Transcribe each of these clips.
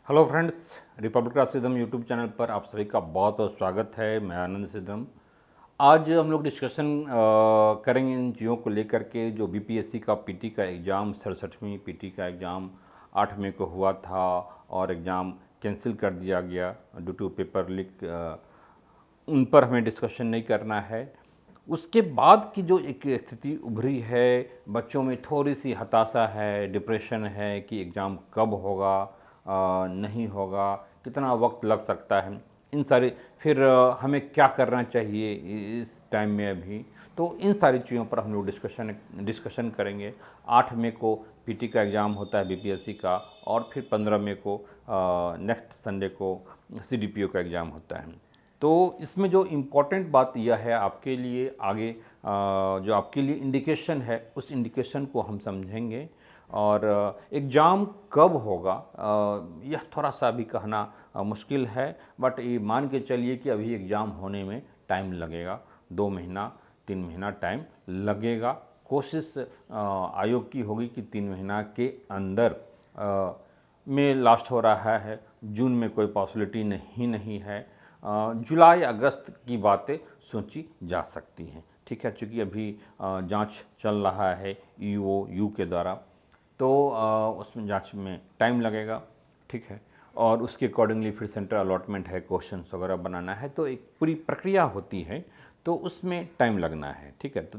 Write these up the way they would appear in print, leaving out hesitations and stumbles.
Hello friends, republic राशिदम YouTube channel पर आप सभी का बहुत बहुत स्वागत है। मैं आनंद सिद्धम। आज हम लोग डिस्कशन करेंगे इन चीज़ों को लेकर के जो बीपीएससी का पीटी का एग्ज़ाम 67वीं पीटी का एग्ज़ाम 8 मई को हुआ था और एग्ज़ाम कैंसिल कर दिया गया ड्यू टू पेपर लीक। उन पर हमें डिस्कशन नहीं करना है। उसके बाद की जो एक स्थिति उभरी है, बच्चों में थोड़ी सी हताशा है, डिप्रेशन है कि एग्ज़ाम कब होगा, नहीं होगा, कितना वक्त लग सकता है, इन सारे फिर हमें क्या करना चाहिए इस टाइम में अभी। तो इन सारी चीज़ों पर हम लोग डिस्कशन करेंगे। 8 मई को पीटी का एग्ज़ाम होता है बीपीएससी का और फिर 15 मई को नेक्स्ट संडे को सीडीपीओ का एग्ज़ाम होता है। तो इसमें जो इम्पोर्टेंट बात यह है आपके लिए आगे जो आपके लिए इंडिकेशन है उस इंडिकेशन को हम समझेंगे। और एग्ज़ाम कब होगा यह थोड़ा सा अभी कहना मुश्किल है, बट ये मान के चलिए कि अभी एग्ज़ाम होने में टाइम लगेगा, 2 महीना 3 महीना टाइम लगेगा। कोशिश आयोग की होगी कि 3 महीना के अंदर में लास्ट हो रहा है। जून में कोई पॉसिबिलिटी नहीं है। जुलाई अगस्त की बातें सोची जा सकती हैं, ठीक है, क्योंकि अभी जांच चल रहा है ईओयू के द्वारा, तो उसमें जांच में टाइम लगेगा, ठीक है। और उसके अकॉर्डिंगली फिर सेंटर अलॉटमेंट है, क्वेश्चंस वगैरह बनाना है, तो एक पूरी प्रक्रिया होती है, तो उसमें टाइम लगना है, ठीक है। तो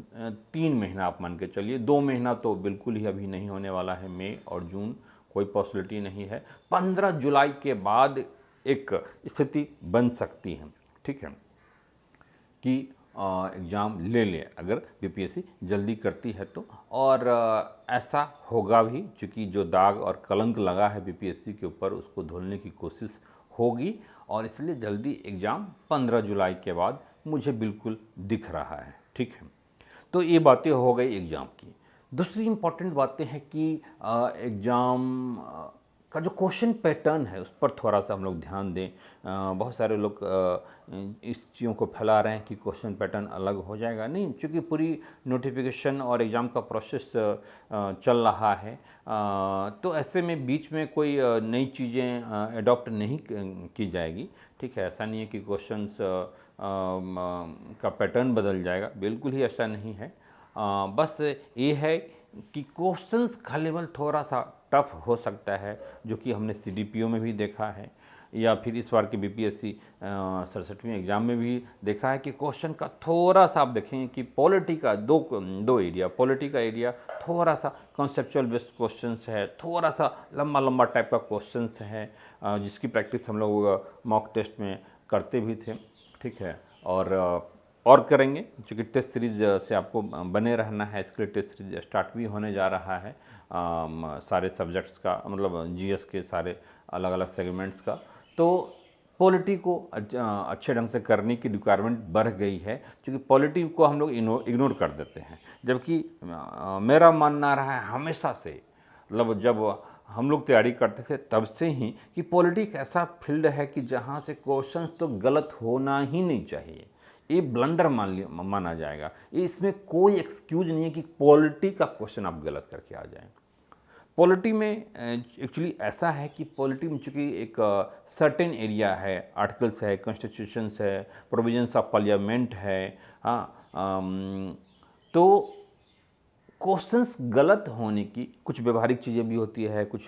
3 महीना आप मान के चलिए, 2 महीना तो बिल्कुल ही अभी नहीं होने वाला है। मई और जून कोई पॉसिबिलिटी नहीं है। 15 जुलाई के बाद एक स्थिति बन सकती है, ठीक है, कि एग्ज़ाम ले लें अगर बीपीएससी जल्दी करती है तो। और ऐसा होगा भी, क्योंकि जो दाग और कलंक लगा है बीपीएससी के ऊपर उसको धुलने की कोशिश होगी, और इसलिए जल्दी एग्ज़ाम 15 जुलाई के बाद मुझे बिल्कुल दिख रहा है, ठीक है। तो ये बातें हो गई एग्ज़ाम की। दूसरी इम्पॉर्टेंट बातें हैं कि एग्ज़ाम का जो क्वेश्चन पैटर्न है उस पर थोड़ा सा हम लोग ध्यान दें। बहुत सारे लोग इस चीज़ों को फैला रहे हैं कि क्वेश्चन पैटर्न अलग हो जाएगा। नहीं, चूँकि पूरी नोटिफिकेशन और एग्ज़ाम का प्रोसेस चल रहा है, तो ऐसे में बीच में कोई नई चीज़ें अडॉप्ट नहीं की जाएगी, ठीक है। ऐसा नहीं है कि क्वेश्चंस का पैटर्न बदल जाएगा, बिल्कुल ही ऐसा नहीं है। बस ये है कि क्वेश्चंस का लेवल थोड़ा सा टफ हो सकता है, जो कि हमने सीडीपीओ में भी देखा है, या फिर इस बार के बीपीएससी 67वीं एग्ज़ाम में भी देखा है कि क्वेश्चन का थोड़ा सा आप देखेंगे कि पॉलिटी का दो एरिया, पॉलिटी का एरिया थोड़ा सा कॉन्सेप्चुअल बेस्ड क्वेश्चंस है, थोड़ा सा लंबा लंबा टाइप का क्वेश्चंस है, जिसकी प्रैक्टिस हम लोग मॉक टेस्ट में करते भी थे, ठीक है। और करेंगे, क्योंकि टेस्ट सीरीज से आपको बने रहना है। इसके लिए टेस्ट सीरीज स्टार्ट भी होने जा रहा है, सारे सब्जेक्ट्स का, मतलब जीएस के सारे अलग अलग सेगमेंट्स का। तो पॉलिटी को अच्छे ढंग से करने की रिक्वायरमेंट बढ़ गई है, क्योंकि पॉलिटी को हम लोग इग्नोर कर देते हैं। जबकि मेरा मानना रहा है हमेशा से, मतलब जब हम लोग तैयारी करते थे तब से ही, कि पॉलिटिक्स ऐसा फील्ड है कि जहाँ से क्वेश्चंस तो गलत होना ही नहीं चाहिए। ये ब्लंडर माना जाएगा। ये इसमें कोई एक्सक्यूज नहीं है कि पॉलिटी का क्वेश्चन आप गलत करके आ जाएं। पॉलिटी में एक्चुअली ऐसा है कि पॉलिटी में चूँकि एक सर्टेन एरिया है, आर्टिकल्स है, कॉन्स्टिट्यूशंस है, प्रोविजंस ऑफ पार्लियामेंट है, हाँ, तो क्वेश्चंस गलत होने की कुछ व्यवहारिक चीज़ें भी होती है, कुछ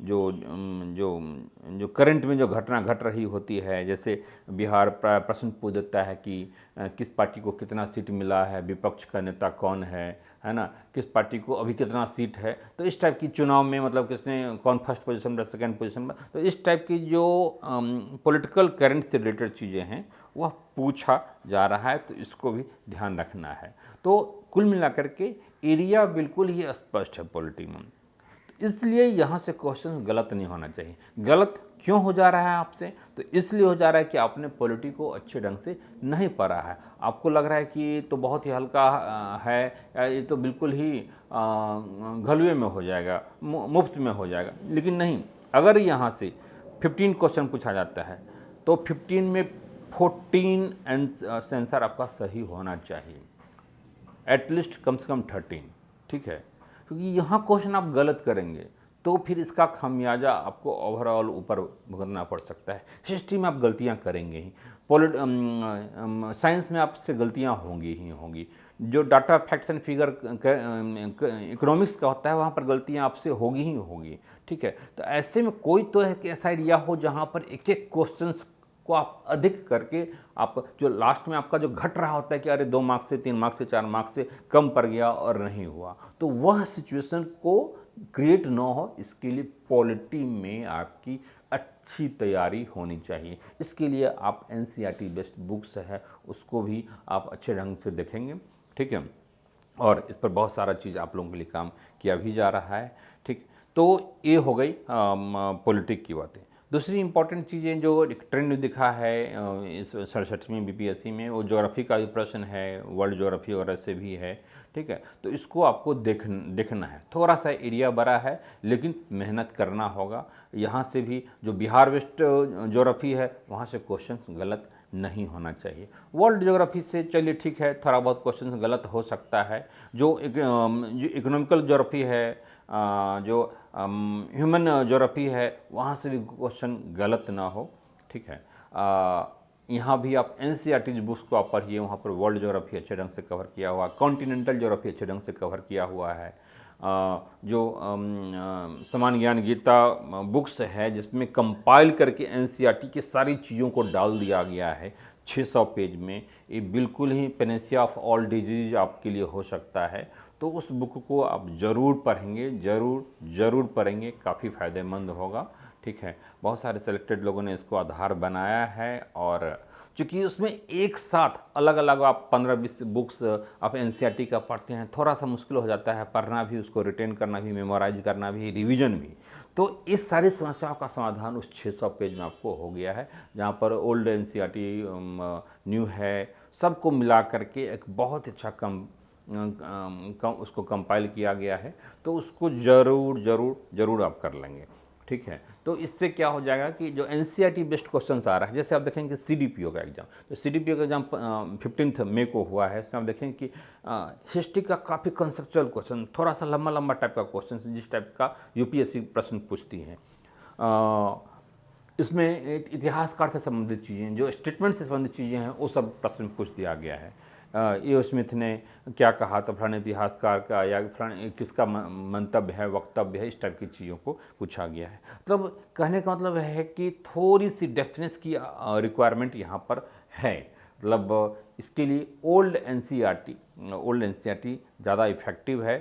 जो जो करंट में जो घटना घट रही होती है, जैसे बिहार प्रश्न पूछ देता है कि किस पार्टी को कितना सीट मिला है, विपक्ष का नेता कौन है ना, किस पार्टी को अभी कितना सीट है। तो इस टाइप की चुनाव में मतलब किसने कौन फर्स्ट पोजीशन पर, सेकंड पोजीशन पर, तो इस टाइप की जो पॉलिटिकल करंट से रिलेटेड चीज़ें हैं वह पूछा जा रहा है, तो इसको भी ध्यान रखना है। तो कुल मिलाकर के एरिया बिल्कुल ही स्पष्ट है पॉलिटी में, तो इसलिए यहाँ से क्वेश्चंस गलत नहीं होना चाहिए। गलत क्यों हो जा रहा है आपसे? तो इसलिए हो जा रहा है कि आपने पॉलिटी को अच्छे ढंग से नहीं पढ़ा है। आपको लग रहा है कि ये तो बहुत ही हल्का है, या ये तो बिल्कुल ही घलुए में हो जाएगा, मुफ्त में हो जाएगा, लेकिन नहीं। अगर यहाँ से 15 क्वेश्चन पूछा जाता है तो 15 में 14 आंसर आपका सही होना चाहिए, एटलीस्ट कम से कम 13, ठीक है। क्योंकि यहाँ क्वेश्चन आप गलत करेंगे तो फिर इसका खामियाजा आपको ओवरऑल ऊपर भुगतना पड़ सकता है। हिस्ट्री में आप गलतियां करेंगे ही, साइंस में आपसे गलतियां होंगी ही होंगी, जो data facts and figure economics का होता है वहाँ पर गलतियाँ आपसे होगी ही होगी, ठीक है। तो ऐसे में कोई तो है कि ऐसा एरिया हो जहाँ पर एक एक क्वेश्चंस को आप अधिक करके आप जो लास्ट में आपका जो घट रहा होता है कि अरे 2 मार्क्स से 3 मार्क्स से 4 मार्क्स से कम पड़ गया और नहीं हुआ, तो वह सिचुएशन को क्रिएट ना हो, इसके लिए पॉलिटी में आपकी अच्छी तैयारी होनी चाहिए। इसके लिए आप एनसीईआरटी बेस्ड बुक्स है उसको भी आप अच्छे ढंग से देखेंगे, ठीक है। और इस पर बहुत सारा चीज़ आप लोगों के लिए काम किया भी जा रहा है, ठीक। तो ये हो गई पॉलिटिक की बातें। दूसरी इंपॉर्टेंट चीज़ें जो एक ट्रेंड दिखा है इस 67वीं बीपीएससी में, वो ज्योग्राफी का भी प्रश्न है, वर्ल्ड ज्योग्राफी वगैरह से भी है, ठीक है। तो इसको आपको देखना है। थोड़ा सा एरिया बड़ा है लेकिन मेहनत करना होगा। यहाँ से भी जो बिहार वेस्ट ज्योग्राफी है वहाँ से क्वेश्चन गलत नहीं होना चाहिए। वर्ल्ड ज्योग्राफी से चलिए ठीक है, थोड़ा बहुत क्वेश्चन गलत हो सकता है। जो इकोनॉमिकल ज्योग्राफी है, जो ह्यूमन ज्योग्राफी है, वहाँ से भी क्वेश्चन गलत ना हो, ठीक है। यहाँ भी आप एनसीईआरटी बुक्स को आप पढ़िए, वहाँ पर वर्ल्ड ज्योग्राफी अच्छे ढंग से कवर किया हुआ, कॉन्टिनेंटल ज्योग्राफी अच्छे ढंग से कवर किया हुआ है। जो समान ज्ञान गीता बुक्स है जिसमें कंपाइल करके एनसीईआरटी की सारी चीज़ों को डाल दिया गया है 600 पेज में, ये बिल्कुल ही पेनेसिया ऑफ ऑल डिजीज आपके लिए हो सकता है। तो उस बुक को आप ज़रूर पढ़ेंगे, ज़रूर पढ़ेंगे, काफ़ी फ़ायदेमंद होगा, ठीक है। बहुत सारे सेलेक्टेड लोगों ने इसको आधार बनाया है, और चूँकि उसमें एक साथ अलग अलग आप 15-20 बुक्स आप एनसीईआरटी का पढ़ते हैं, थोड़ा सा मुश्किल हो जाता है पढ़ना भी, उसको रिटेन करना भी, मेमोराइज करना भी, रिवीजन भी। तो इस सारी समस्याओं का समाधान उस 600 पेज में आपको हो गया है, जहाँ पर ओल्ड एनसीईआरटी न्यू है, सबको मिला करके एक बहुत अच्छा उसको कंपाइल किया गया है। तो उसको ज़रूर आप कर लेंगे, ठीक है। तो इससे क्या हो जाएगा कि जो एनसीईआरटी बेस्ड क्वेश्चंस आ रहा है, जैसे आप देखेंगे सीडीपीओ का एग्जाम, तो सीडीपीओ का एग्जाम 15 मई को हुआ है। इसमें आप देखेंगे कि हिस्ट्री का काफ़ी कंसेप्चुअल क्वेश्चन, थोड़ा सा लंबा टाइप का क्वेश्चन, जिस टाइप का यूपीएससी प्रश्न पूछती है। इसमें इतिहासकार से संबंधित चीज़ें, जो स्टेटमेंट से संबंधित चीज़ें हैं, वो सब प्रश्न पूछ दिया गया है। ए स्मिथ ने क्या कहा था फलाने इतिहासकार का, या फलाने किसका मंतव्य है, वक्तव्य है, इस टाइप की चीज़ों को पूछा गया है। मतलब कहने का मतलब है कि थोड़ी सी डेप्थनेस की रिक्वायरमेंट यहाँ पर है। मतलब इसके लिए ओल्ड एनसीईआरटी ज़्यादा इफ़ेक्टिव है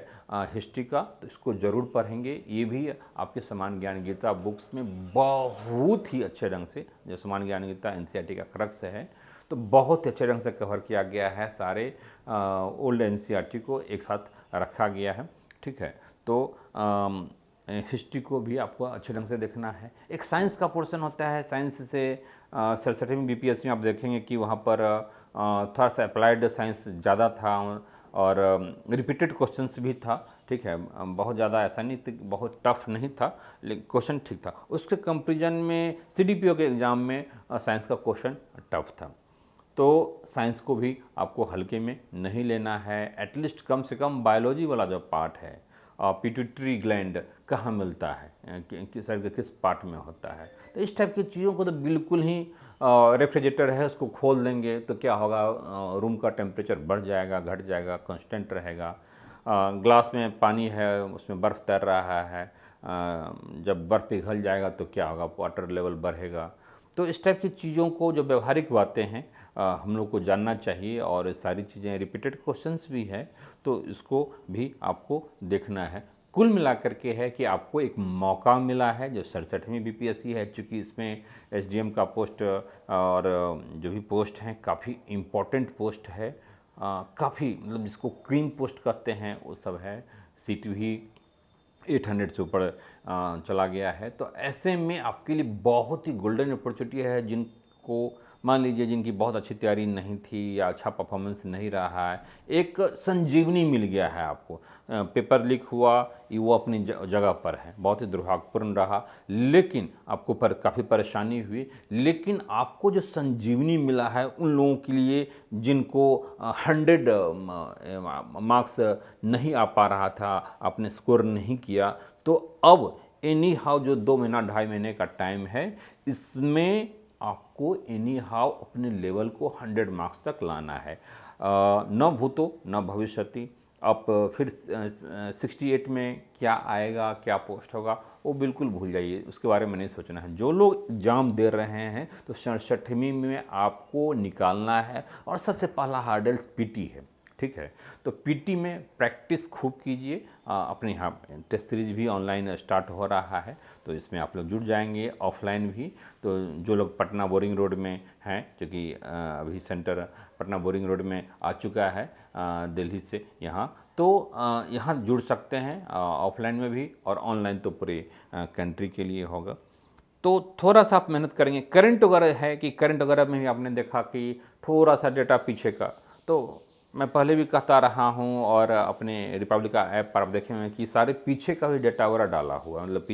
हिस्ट्री का, तो इसको ज़रूर पढ़ेंगे। ये भी आपके समान ज्ञान गीता बुक्स में बहुत ही अच्छे ढंग से, जो समान ज्ञान गीता एनसीईआरटी का क्रक्स है, तो बहुत अच्छे ढंग से कवर किया गया है। सारे ओल्ड एनसीईआरटी को एक साथ रखा गया है, ठीक है। तो हिस्ट्री को भी आपको अच्छे ढंग से देखना है। एक साइंस का पोर्शन होता है, साइंस से 67वीं बीपीएससी में आप देखेंगे कि वहाँ पर थोड़ा सा अप्लाइड साइंस ज़्यादा था, और रिपीटेड क्वेश्चंस भी था, ठीक है। बहुत ज़्यादा ऐसा नहीं, बहुत टफ नहीं था, लेकिन क्वेश्चन ठीक था। उसके कंपेरिजन में सीडीपीओ के एग्ज़ाम में साइंस का क्वेश्चन टफ था। तो साइंस को भी आपको हल्के में नहीं लेना है। एटलीस्ट कम से कम बायोलॉजी वाला जो पार्ट है, पिट्यूटरी ग्लैंड कहाँ मिलता है, शरीर के किस पार्ट में होता है, तो इस टाइप की चीज़ों को तो बिल्कुल ही रेफ्रिजरेटर है उसको खोल देंगे तो क्या होगा, रूम का टेम्परेचर बढ़ जाएगा, घट जाएगा, कांस्टेंट रहेगा। ग्लास में पानी है, उसमें बर्फ़ तैर रहा है, जब बर्फ़ पिघल जाएगा तो क्या होगा, वाटर लेवल बढ़ेगा। तो इस टाइप की चीज़ों को, जो व्यवहारिक बातें हैं, हम लोग को जानना चाहिए। और सारी चीज़ें रिपीटेड क्वेश्चंस भी है, तो इसको भी आपको देखना है। कुल मिलाकर के है कि आपको एक मौका मिला है, जो 67वीं बीपीएससी है, चूँकि इसमें एसडीएम का पोस्ट और जो भी पोस्ट हैं काफ़ी इम्पोर्टेंट पोस्ट है, काफ़ी मतलब जिसको क्रीम पोस्ट कहते हैं वो सब है। सीट भी 800 से ऊपर चला गया है। तो ऐसे में आपके लिए बहुत ही गोल्डन अपॉर्चुनिटी है। जिनको मान लीजिए जिनकी बहुत अच्छी तैयारी नहीं थी या अच्छा परफॉर्मेंस नहीं रहा है, एक संजीवनी मिल गया है आपको। पेपर लीक हुआ, वो अपनी जगह पर है, बहुत ही दुर्भाग्यपूर्ण रहा, लेकिन आपको काफ़ी परेशानी हुई, लेकिन आपको जो संजीवनी मिला है उन लोगों के लिए जिनको 100 मार्क्स नहीं आ पा रहा था, आपने स्कोर नहीं किया, तो अब एनी हाउ जो 2 महीना 2.5 महीने का टाइम है, इसमें आपको एनी हाउ अपने लेवल को 100 मार्क्स तक लाना है। न भूतो न भविष्यति। आप फिर 68 में क्या आएगा, क्या पोस्ट होगा, वो बिल्कुल भूल जाइए, उसके बारे में नहीं सोचना है। जो लोग एग्ज़ाम दे रहे हैं तो 67वीं में आपको निकालना है, और सबसे पहला हार्डल्स पीटी है, ठीक है। तो पीटी में प्रैक्टिस खूब कीजिए। अपने यहाँ टेस्ट सीरीज भी ऑनलाइन स्टार्ट हो रहा है, तो इसमें आप लोग जुड़ जाएंगे, ऑफलाइन भी। तो जो लोग पटना बोरिंग रोड में हैं, क्योंकि अभी सेंटर पटना बोरिंग रोड में आ चुका है दिल्ली से यहाँ, तो यहाँ जुड़ सकते हैं ऑफलाइन में भी, और ऑनलाइन तो पूरे कंट्री के लिए होगा। तो थोड़ा सा आप मेहनत करेंगे। करंट वगैरह है कि करंट वगैरह में भी आपने देखा कि थोड़ा सा डेटा पीछे का, तो मैं पहले भी कहता रहा हूँ, और अपने रिपब्लिका ऐप पर आप देखे हुए हैं कि सारे पीछे का भी डेटा वगैरह डाला हुआ, मतलब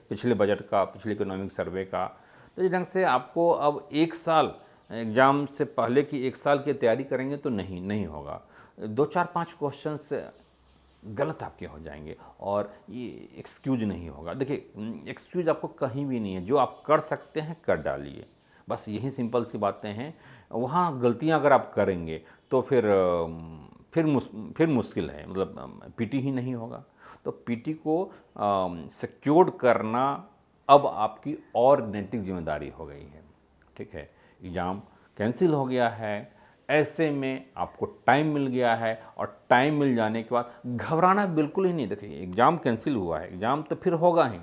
पिछले बजट का, पिछले इकोनॉमिक सर्वे का। तो इस ढंग से आपको अब 1 साल एग्ज़ाम से पहले की 1 साल की तैयारी करेंगे तो नहीं होगा। 2 4 5 क्वेश्चंस गलत आपके हो जाएंगे, और ये एक्सक्यूज नहीं होगा। देखिए, एक्सक्यूज आपको कहीं भी नहीं है, जो आप कर सकते हैं कर डालिए, बस यही सिंपल सी बातें हैं। वहाँ गलतियाँ अगर आप करेंगे तो फिर मुश्किल है, मतलब पीटी ही नहीं होगा। तो पीटी को सिक्योर्ड करना अब आपकी और नैतिक जिम्मेदारी हो गई है, ठीक है। एग्ज़ाम कैंसिल हो गया है, ऐसे में आपको टाइम मिल गया है, और टाइम मिल जाने के बाद घबराना बिल्कुल ही नहीं। देखिए, एग्ज़ाम कैंसिल हुआ है, एग्ज़ाम तो फिर होगा ही,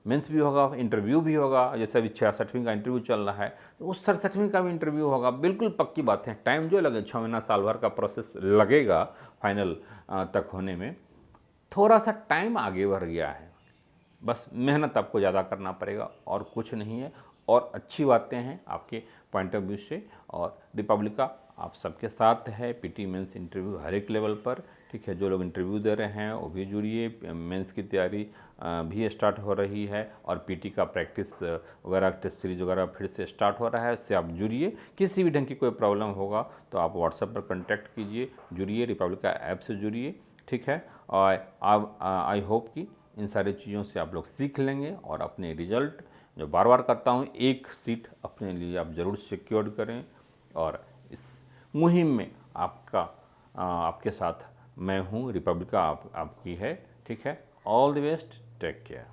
मेंस भी होगा, इंटरव्यू भी होगा। जैसे अभी 66वीं का इंटरव्यू चल रहा है, तो उस 67वीं का भी इंटरव्यू होगा, बिल्कुल पक्की बात है। टाइम जो लगे, 6 महीना साल भर का प्रोसेस लगेगा फाइनल तक होने में। थोड़ा सा टाइम आगे बढ़ गया है, बस मेहनत आपको ज़्यादा करना पड़ेगा, और कुछ नहीं है। और अच्छी बातें हैं आपके पॉइंट ऑफ व्यू से, और रिपब्लिका आप सबके साथ है। पीटी मेंस इंटरव्यू हर एक लेवल पर, ठीक है। जो लोग इंटरव्यू दे रहे हैं वो भी जुड़िए, मेंस की तैयारी भी स्टार्ट हो रही है, और पीटी का प्रैक्टिस वगैरह, टेस्ट सीरीज वगैरह फिर से स्टार्ट हो रहा है, उससे आप जुड़िए। किसी भी ढंग की कोई प्रॉब्लम होगा तो आप व्हाट्सएप पर कॉन्टैक्ट कीजिए, जुड़िए, रिपब्लिका ऐप से जुड़िए, ठीक है। और आई होप कि इन सारी चीज़ों से आप लोग सीख लेंगे, और अपने रिजल्ट, जो बार बार कहता हूँ, एक सीट अपने लिए आप ज़रूर सिक्योर करें। और इस मुहिम में आपके साथ मैं हूँ, रिपब्लिका आपकी है, ठीक है। All the best, take care.